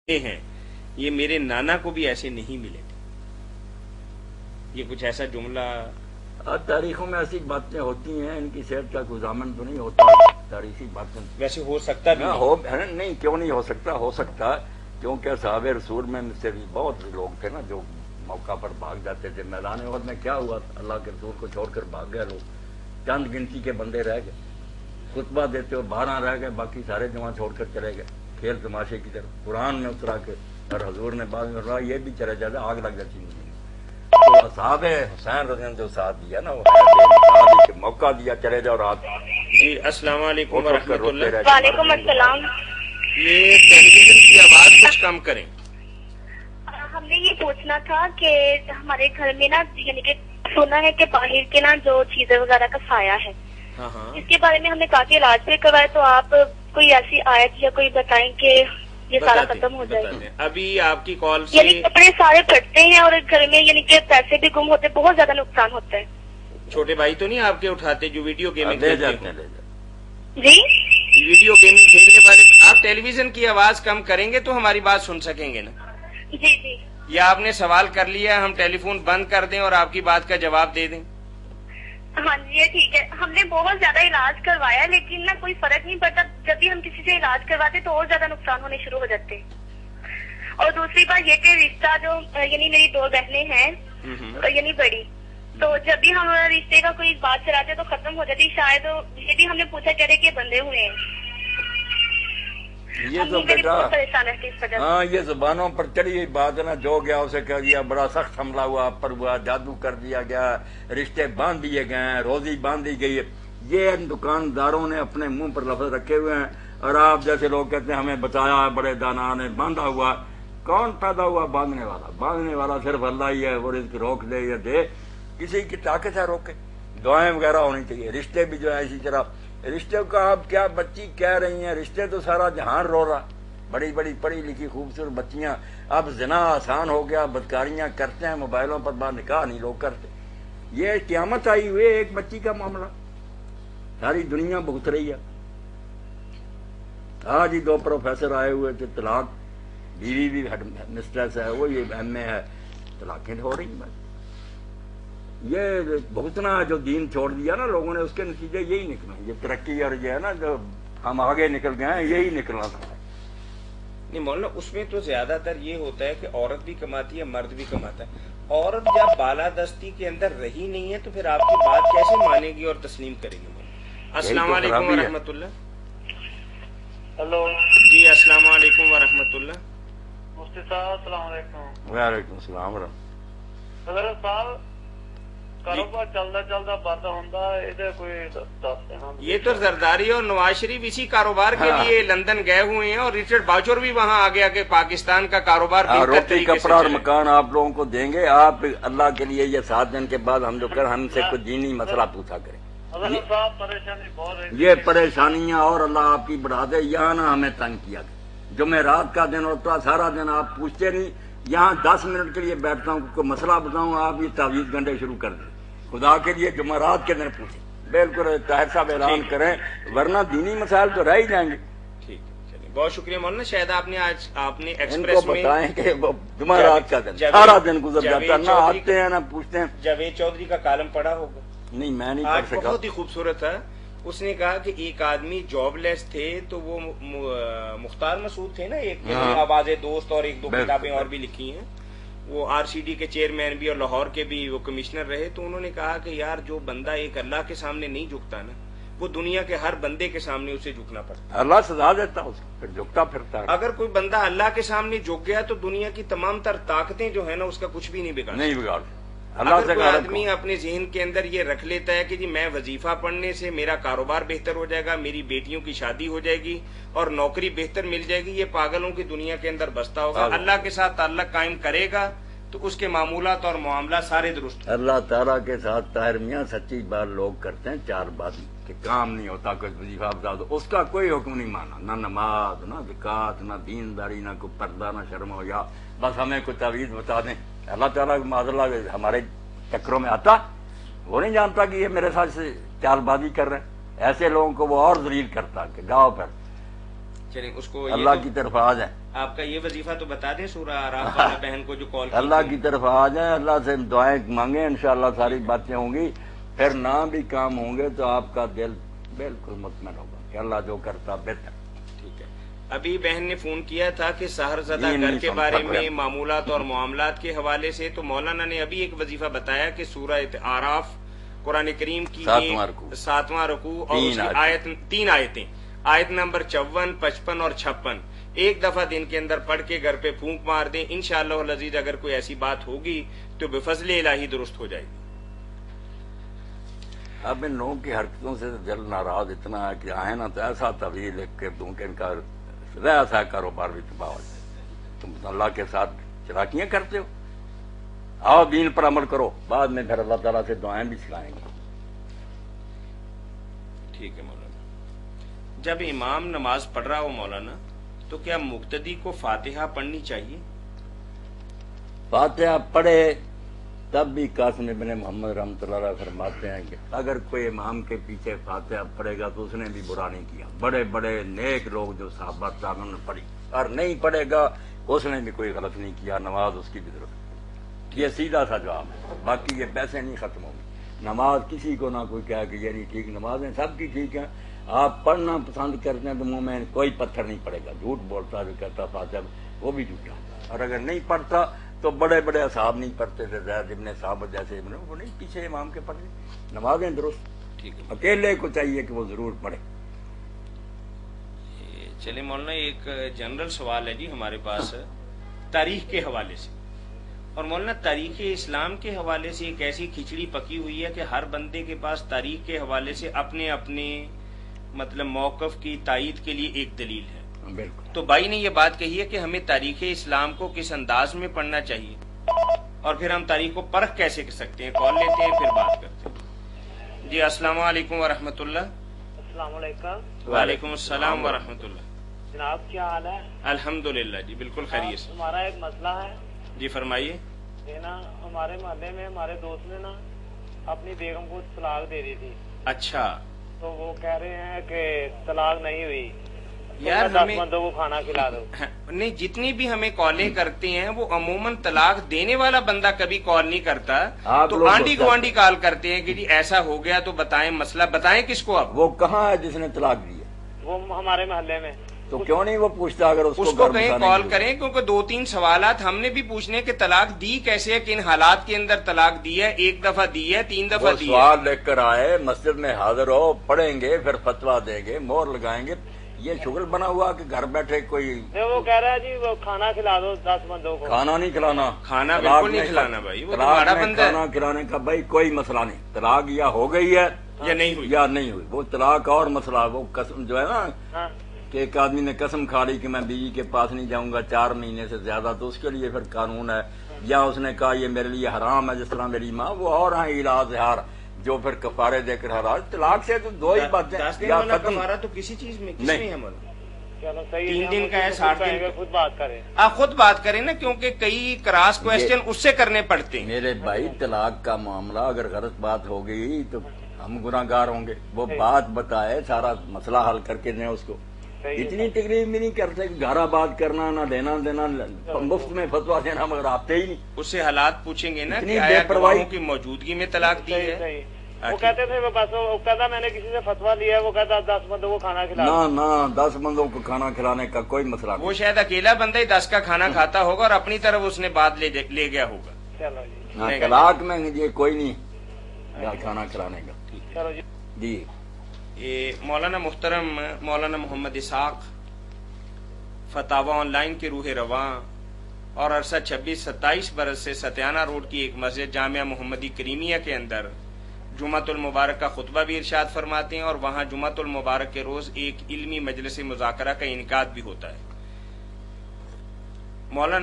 ہیں یہ میرے نانا کو بھی ایسے نہیں ملے تھے. یہ کچھ ایسا جملہ تاریخوں میں ایسی باتیں ہوتی ہیں، ان کی صحت کا کوئی ضامن تو نہیں ہوتا. تاریخی باتیں ویسے ہو سکتا بھی نہیں، کیوں نہیں ہو سکتا؟ ہو سکتا، کیونکہ صحاب رسول میں سے بھی بہت لوگ تھے نا جو موقع پر بھاگ جاتے تھے. میدان احد میں کیا ہوا؟ اللہ کے رسول کو چھوڑ کر بھاگ گئے لوگ، چند گنتی کے بندے رہ گئے. خطبہ دیتے ہو 12 رہ گئے، باقی سارے جوان چھوڑ کر چلے گئے کھیل تماشے کی طرف. قرآن میں اترا کے اور حضور نے بعد میں فرمایا یہ بھی چلے جاتے، آگ لگ جاتی مجھے. تو اصحاب حسین رضی اللہ جو ساتھ دیا نا، وہ موقع دیا چلے جاؤ رات. جی السلام علیکم ورحمۃ اللہ. وعلیکم السلام. یہ ٹیلی ویژن کی آواز کچھ کم کریں. ہم نے یہ پوچھنا تھا کہ ہمارے گھر میں نا یعنی کہ سنا ہے کہ باہر کے نا جو چیزیں وغیرہ کا سایہ ہے، اس کے بارے میں ہم نے کافی علاج بھی کروائے، تو آپ کوئی ایسی آیت یا کوئی بتائیں کہ یہ سارا ختم ہو جائے. ابھی آپ کی کال سے یعنی کپڑے سارے پھٹتے ہیں اور گھر میں یعنی کہ پیسے بھی گم ہوتے، بہت زیادہ نقصان ہوتا ہے. چھوٹے بھائی تو نہیں آپ کے اٹھاتے جو ویڈیو گیمنگ لے کھیلتے جاتے ہیں؟ جی ویڈیو گیمنگ کھیلنے والے. آپ ٹیلی ویژن کی آواز کم کریں گے تو ہماری بات سن سکیں گے نا. جی جی. یا آپ نے سوال کر لیا ہم ٹیلی فون بند کر دیں اور آپ کی بات کا جواب دے دیں؟ ہاں جی یہ ٹھیک ہے. ہم نے بہت زیادہ علاج کروایا لیکن نا کوئی فرق نہیں پڑتا. جب بھی ہم کسی سے علاج کرواتے تو اور زیادہ نقصان ہونے شروع ہو جاتے. اور دوسری بات یہ کہ رشتہ جو یعنی میری 2 بہنیں ہیں یعنی بڑی، تو جب بھی ہم رشتے کا کوئی بات چلاتے تو ختم ہو جاتی. شاید یہ بھی ہم نے پوچھا کہہ رہے کہ بندے ہوئے ہیں. یہ تو بیٹا بہت پریشان ہے اس وجہ سے. ہاں، یہ زبانوں پر چڑھی ہوئی بات ہے نا. جو گیا اسے کہہ دیا بڑا سخت حملہ ہوا آپ پر، ہوا جادو کر دیا گیا، رشتے باندھ دیے گئے ہیں، روزی باندھ دی گئی ہے. یہ دکانداروں نے اپنے منہ پر لفظ رکھے ہوئے ہیں، اور آپ جیسے لوگ کہتے ہیں ہمیں بچایا ہے، بڑے دانا نے باندھا ہوا. کون پیدا ہوا باندھنے والا؟ باندھنے والا صرف اللہ ہی ہے. وہ رزق روک دے یا دے، کسی کی طاقت ہے روکے. دعائیں وغیرہ ہونی چاہیے. رشتے بھی جو ہے اسی طرح. رشتے کا آپ کیا بچی کہہ رہی ہیں؟ رشتے تو سارا جہان رو رہا. بڑی بڑی پڑھی لکھی خوبصورت بچیاں، اب زنا آسان ہو گیا، بدکاریاں کرتے ہیں موبائلوں پر، بعد نکاح نہیں لوگ کرتے. یہ قیامت آئی ہوئی ایک بچی کا معاملہ ساری دنیا بھگت رہی ہے. آج ہی 2 پروفیسر آئے ہوئے تھے، طلاق، بیوی بھی مسٹریس ہے، وہ یہ ایم اے ہے، طلاقیں ہو رہی ہیں. یہ بھگتنا جو دین چھوڑ دیا نا لوگوں نے، اس کے نتیجے یہی نکلے. یہ ترقی اور یہ ہے نا جو ہم آگے نکل گئے ہیں، یہی نکلنا تھا. نہیں مولانا، اس میں تو زیادہ تر یہ ہوتا ہے کہ عورت بھی کماتی ہے مرد بھی کماتا ہے. عورت جب بالادستی کے اندر رہی نہیں ہے تو پھر آپ کی بات کیسے مانے گی اور تسلیم کرے گی؟ السلام علیکم ورحمۃ اللہ. ہلو جی السلام علیکم ورحمۃ اللہ. مفتی صاحب السلام علیکم. وعلیکم السلام ورحمۃ. حضرت صاحب کاروبار چلتا چلتا بند ہوتا ہے، کوئی دس دینا. یہ تو زرداری اور نواز شریف اسی کاروبار کے لیے لندن گئے ہوئے ہیں، اور رچرڈ باچور بھی وہاں آ گیا کہ پاکستان کا کاروبار روٹی کپڑا اور مکان آپ لوگوں کو دیں گے. آپ اللہ کے لیے یہ 7 دن کے بعد ہم جو کر ہم سے کوئی دینی مسئلہ پوچھا کریں. حضرت صاحب پریشانی بہت ہے. یہ پریشانیاں اور اللہ آپ کی بڑھا دے. یہاں نہ ہمیں تنگ کیا گیا. جمعرات کا دن ہوتا ہے، سارا دن آپ پوچھتے نہیں. یہاں 10 منٹ کے لیے بیٹھتا ہوں، کوئی مسئلہ بتاؤں، آپ یہ تعویذ گنڈے شروع کر دیں. خدا کے لیے جمعرات کے دن پوچھیں. بالکل طاہر صاحب اعلان کریں، ورنہ دینی مسائل تو رہ ہی جائیں گے. ٹھیک ہے، چلیے بہت شکریہ مولانا. شاید آپ نے آج ان ایکسپریس کو میں بتائیں کہ جمعرات کا دن سارا دن گزر جاتا ہے، نہ آتے ہیں نہ پوچھتے ہیں. جاوید چودھری کا کالم پڑھا ہوگا؟ نہیں میں نہیں آج پڑھ سکا. بہت ہی خوبصورت تھا. اس نے کہا کہ ایک آدمی جاب لیس تھے تو وہ مختار مسعود تھے نا، ایک آواز دوست، اور 1-2 کتابیں اور بھی لکھی ہیں. وہ آر سی ڈی کے چیئرمین بھی اور لاہور کے بھی وہ کمشنر رہے. تو انہوں نے کہا کہ یار جو بندہ ایک اللہ کے سامنے نہیں جھکتا نا، وہ دنیا کے ہر بندے کے سامنے اسے جھکنا پڑتا ہے. اللہ سزا دیتا ہے، پھر جھکتا پھرتا ہے. اگر کوئی بندہ اللہ کے سامنے جھک گیا تو دنیا کی تمام تر طاقتیں جو ہے نا اس کا کچھ بھی نہیں بگاڑ. اللہ سے کوئی آدمی اپنے ذہن کے اندر یہ رکھ لیتا ہے کہ جی میں وظیفہ پڑھنے سے میرا کاروبار بہتر ہو جائے گا، میری بیٹیوں کی شادی ہو جائے گی اور نوکری بہتر مل جائے گی، یہ پاگلوں کی دنیا کے اندر بستا ہوگا. اللہ کے ساتھ تعلق قائم کرے گا تو اس کے معمولات اور معاملات سارے درست. اللہ تعالیٰ کے ساتھ طاہر میاں سچی بات لوگ کرتے ہیں 4 بازی کہ کام نہیں ہوتا، کوئی وظیفہ بتا دو، اس کا کوئی حکم نہیں مانا. نہ نماز، نہ زکات، نہ دینداری، نہ کوئی پردہ، نہ شرم و حیا. بس ہمیں کوئی تعویذ بتا دیں. اللہ تعالیٰ معاذ اللہ ہمارے چکروں میں آتا، وہ نہیں جانتا کہ یہ میرے ساتھ سے 4 بازی کر رہے ہیں. ایسے لوگوں کو وہ اور ذلیل کرتا کہ جاؤ پھر چلیں اس کو اللہ کی طرف آ جائیں. آپ کا یہ وظیفہ تو بتا دیں سورہ اعراف والا بہن کو جو کال اللہ کی طرف آ جائیں, اللہ سے دعائیں مانگیں, انشاءاللہ ساری باتیں ہوں گی. پھر نہ بھی کام ہوں گے تو آپ کا دل بالکل مطمئن ہوگا کہ اللہ جو کرتا بہتر. ٹھیک ہے. ابھی بہن نے فون کیا تھا کہ سحر زدہ گھر کے بارے میں معمولات اور معاملات کے حوالے سے, تو مولانا نے ابھی ایک وظیفہ بتایا کہ سورہ اعراف قرآن کریم کی 7واں رکوع اور اس کی 3 آیتیں, آیت نمبر 54, 55 اور 56 ایک دفعہ دن کے اندر پڑھ کے گھر پہ پھونک مار دیں. انشاءاللہ العزیز اگر کوئی ایسی بات ہوگی تو بفضل الہی درست ہو جائے گی. اب ان لوگوں کی حرکتوں سے دل ناراض اتنا ہے کہ آئے نا تو ایسا طویل لکھ کے دوں کہ ان کا ایسا کاروبار بھی تباہ ہو جائے. تم اللہ کے ساتھ چلاکیاں کرتے ہو. آؤ دین پر عمل کرو, بعد میں پھر اللہ تعالیٰ سے دعائیں بھی سکھائیں گے. ٹھیک ہے مولانا. جب امام نماز پڑھ رہا ہو مولانا تو کیا مقتدی کو فاتحہ پڑھنی چاہیے؟ فاتحہ پڑھے تب بھی قاسم ابن محمد رحمۃ اللہ علیہ فرماتے ہیں کہ اگر کوئی امام کے پیچھے فاتحہ پڑھے گا تو اس نے بھی برا نہیں کیا. بڑے بڑے نیک لوگ جو صحابہ انہوں نے پڑھی, اور نہیں پڑھے گا اس نے بھی کوئی غلط نہیں کیا, نماز اس کی بھی درست. یہ سیدھا سا جواب ہے. باقی یہ پیسے نہیں ختم ہوں گے. نماز کسی کو نہ کوئی کہا کہ یہ نہیں ٹھیک, نمازیں سب کی ٹھیک ہیں. آپ پڑھنا پسند کرتے ہیں تو منہ میں کوئی پتھر نہیں پڑے گا. جھوٹ بولتا جو کہتا فاتحہ وہ بھی جھوٹا, اور اگر نہیں پڑھتا تو بڑے بڑے اصحاب نہیں پڑھتے تھے, زید ابن ثابت جیسے ابن, وہ نہیں پیچھے امام کے پڑھنے. نمازیں درست. ٹھیک ہے. اکیلے کو چاہیے کہ وہ ضرور پڑھے. چلے مولانا ایک جنرل سوال ہے جی ہمارے پاس تاریخ کے حوالے سے, اور مولانا تاریخ اسلام کے حوالے سے ایک ایسی کھچڑی پکی ہوئی ہے کہ ہر بندے کے پاس تاریخ کے حوالے سے اپنے اپنے مطلب موقف کی تائید کے لیے ایک دلیل ہے. بالکل. تو بھائی نے یہ بات کہی ہے کہ ہمیں تاریخ اسلام کو کس انداز میں پڑھنا چاہیے, اور پھر ہم تاریخ کو پرکھ کیسے کر سکتے ہیں؟ کال لیتے ہیں پھر بات کرتے ہیں. جی السلام علیکم ورحمۃ اللہ. السلام علیکم. وعلیکم السلام ورحمۃ اللہ. جناب کیا حال ہے؟ الحمدللہ جی بالکل خیریت سے. ہمارا ایک مسئلہ ہے. جی فرمائیے. یہ نا ہمارے محلے میں ہمارے دوست نے نا اپنی بیگم کو طلاق دے دی تھی. اچھا. تو وہ کہہ رہے ہیں کہ طلاق نہیں ہوئی, یار 10 بندوں کو کھانا کھلا دو. نہیں, جتنی بھی ہمیں کالیں کرتے ہیں وہ عموماً طلاق دینے والا بندہ کبھی کال نہیں کرتا, تو آنڈی گوانڈی کال کرتے ہیں کہ جی ایسا ہو گیا تو بتائیں مسئلہ, بتائیں کس کو. اب وہ کہاں ہے جس نے طلاق دی ہے؟ وہ ہمارے محلے میں. تو کیوں نہیں وہ پوچھتا؟ اگر اس کو کہیں کال کریں, کیونکہ 2-3 سوالات ہم نے بھی پوچھنے کہ طلاق دی کیسے ہے, کن حالات کے اندر طلاق دی ہے, 1 دفعہ دی ہے, 3 دفعہ دی ہے. سوال لے کر آئے, مسجد میں حاضر ہو, پڑھیں گے, پھر فتوا دیں گے, مور لگائیں گے. یہ شغل بنا ہوا کہ گھر بیٹھے کوئی وہ کہہ رہا ہے جی وہ کھانا کھلا دو 10 بندوں کو. کھانا نہیں کھلانا, کھانا بالکل نہیں کھلانا بھائی, وہ تمہارا بندہ ہے. کھانا کھلانے کا بھائی کوئی مسئلہ نہیں. طلاق یا ہو گئی ہے یا نہیں ہوئی, یا نہیں ہوئی, وہ طلاق اور مسئلہ. وہ قسم جو ہے نا کہ ایک آدمی نے قسم کھا لی کہ میں بیوی کے پاس نہیں جاؤں گا 4 مہینے سے زیادہ, تو اس کے لیے پھر قانون ہے. یا اس نے کہا یہ میرے لیے حرام ہے جس طرح میری ماں, وہ اور ہیں علاج ہار جو پھر کفارے دے کر حرام. طلاق سے تو 2 ہی باتیں. یا کفارہ تو کسی چیز میں نہیں ہے. چلو صحیح, 3 دن کا ہے, 60 دن کا. خود بات کریں. آپ خود بات کریں نا, کیونکہ کئی کراس کوشچن اس سے کرنے پڑتے ہیں. میرے بھائی طلاق کا معاملہ اگر غلط بات ہو گئی تو ہم گناہگار ہوں گے. وہ بات بتائے, سارا مسئلہ حل کر کے دیں اس کو. اتنی تکلیف بھی نہیں کرتے کہ گھر آباد کرنا, نہ لینا دینا, مفت میں فتوا دینا, مگر آتے ہی نہیں. اس سے حالات پوچھیں گے نا کہ آیا گواہوں کی موجودگی میں طلاق دی ہے. وہ کہتے تھے وہ کہتا میں نے کسی سے فتوا لیا, وہ کہتا 10 بندوں کو کھانا کھلانا. نہ 10 بندوں کو کھانا کھلانے کا کوئی مسئلہ نہیں. وہ شاید اکیلا بندہ ہی 10 کا کھانا کھاتا ہوگا اور اپنی طرف اس نے بات لے گیا ہوگا. چلو جی, طلاق میں یہ کوئی نہیں کھانا کھلانے کا. چلو جی. یہ مولانا محترم مولانا محمد اسحاق فتاوی آن لائن کے روح رواں اور عرصہ 26-27 برس سے ستیانہ روڈ کی ایک مسجد جامعہ محمدی کریمیہ کے اندر جمعۃ المبارک کا خطبہ بھی ارشاد فرماتے ہیں, اور وہاں جمعۃ المبارک کے روز ایک علمی مجلس مذاکرہ کا انعقاد بھی ہوتا ہے. مولانا